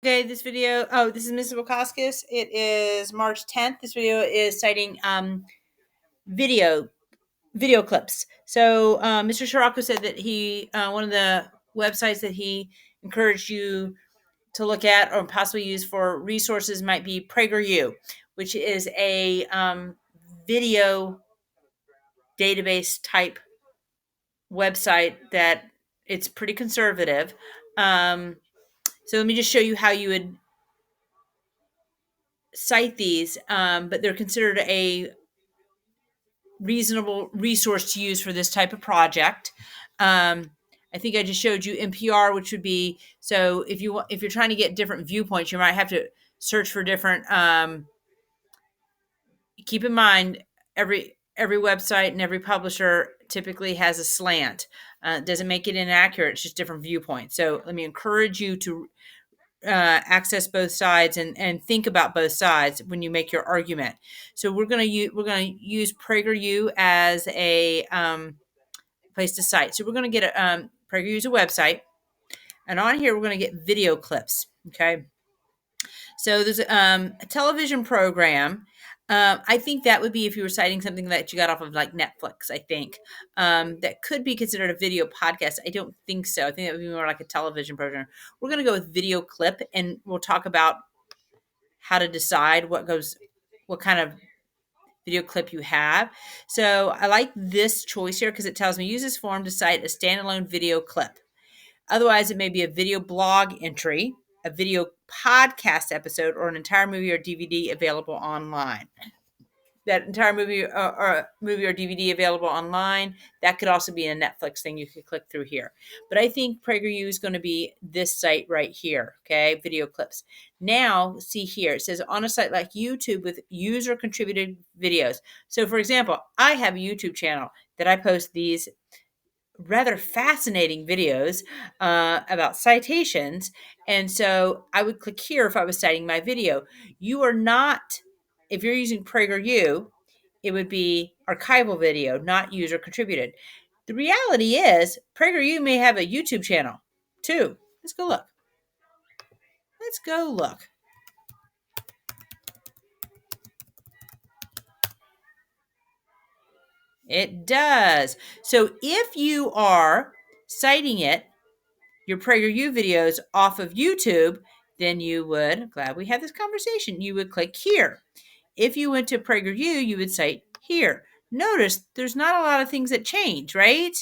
Okay, this video, this is Mrs. Wakoskis. It is March 10th. This video is citing video video clips. So Mr. Scirocco said that he one of the websites that he encouraged you to look at or possibly use for resources might be PragerU, which is a video database type website that it's pretty conservative. So let me just show you how you would cite these, but they're considered a reasonable resource to use for this type of project. I think I just showed you NPR, which would be, so if you're trying to get different viewpoints, you might have to search for different. Keep in mind, every website and every publisher typically has a slant. Doesn't make it inaccurate; it's just different viewpoints. So let me encourage you to access both sides and think about both sides when you make your argument. So we're going to use PragerU as a place to cite. So we're going to get PragerU is a website, and on here we're going to get video clips. Okay. So there's a television program. I think that would be if you were citing something that you got off of like Netflix, I think. That could be considered a video podcast. I don't think so. I think that would be more like a television program. We're going to go with video clip, and we'll talk about how to decide what kind of video clip you have. So I like this choice here because it tells me use this form to cite a standalone video clip. Otherwise, it may be a video blog entry, a video podcast episode, or an entire movie or DVD available online. That entire movie or DVD available online, that could also be a Netflix thing you could click through here. But I think PragerU is going to be this site right here, okay, video clips. Now, see here, it says on a site like YouTube with user-contributed videos. So, for example, I have a YouTube channel that I post these rather fascinating videos about citations. And so I would click here if I was citing my video. You are not, if you're using PragerU, it would be archival video, not user contributed. The reality is PragerU may have a YouTube channel too. Let's go look. Let's go look. It does. So if you are citing it, your PragerU videos off of YouTube, then you would, glad we had this conversation, you would click here. If you went to PragerU, you would cite here. Notice there's not a lot of things that change, right?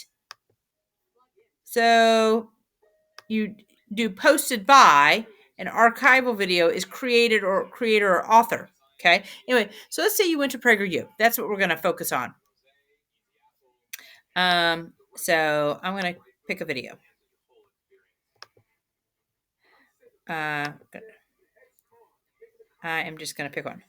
So you do posted by, an archival video is created or creator or author. Okay. Anyway, so let's say you went to PragerU. That's what we're going to focus on. So I'm going to pick a video. I am just going to pick one.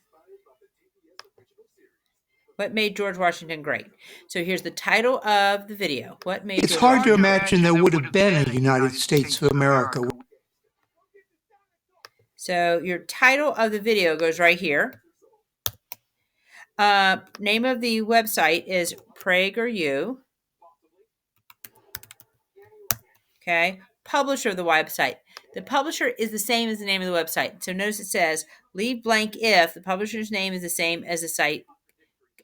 What made George Washington great? So here's the title of the video. What made It's hard to imagine there would have been a United States of America. So your title of the video goes right here. Name of the website is PragerU. Okay. Publisher of the website. The publisher is the same as the name of the website. So notice it says leave blank if the publisher's name is the same as the site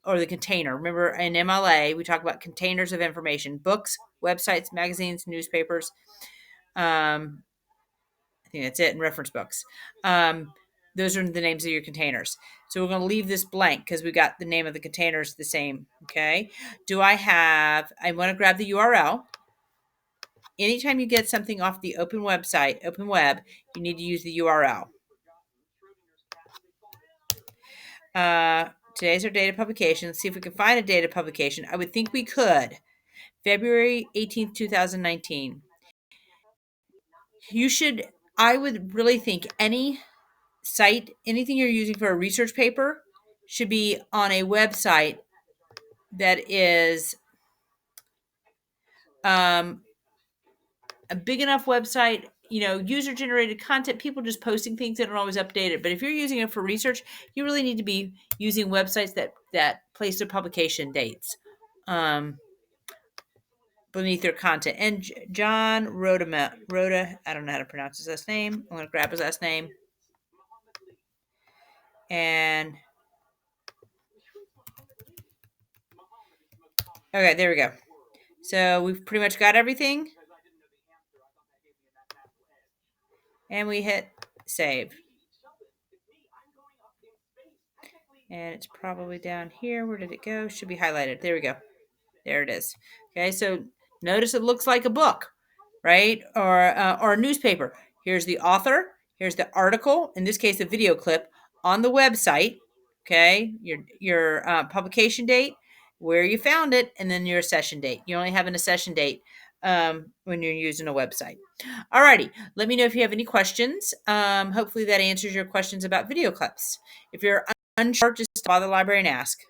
or the container. Remember in MLA, we talk about containers of information, books, websites, magazines, newspapers. I think that's it, and reference books. Those are the names of your containers. So we're going to leave this blank because we got the name of the containers the same. Okay. I want to grab the URL. Anytime you get something off the open website, open web, you need to use the URL. Today's our date of publication. Let's see if we can find a date of publication. I would think we could. February 18th, 2019. I would really think any site, anything you're using for a research paper should be on a website that is a big enough website, user-generated content, people just posting things that are always updated. But if you're using it for research, you really need to be using websites that place their publication dates. beneath their content. And John Rhoda, I don't know how to pronounce his last name. I'm going to grab his last name. And okay, there we go. So we've pretty much got everything. And we hit save. And it's probably down here. Where did it go? Should be highlighted. There we go. There it is. Okay, so notice it looks like a book, right? Or a newspaper. Here's the author. Here's the article. In this case, the video clip on the website. Okay, your publication date, where you found it, and then your session date. You're only having a session date when you're using a website. Alrighty, let me know if you have any questions. Hopefully that answers your questions about video clips. If you're unsure, just call the library and ask.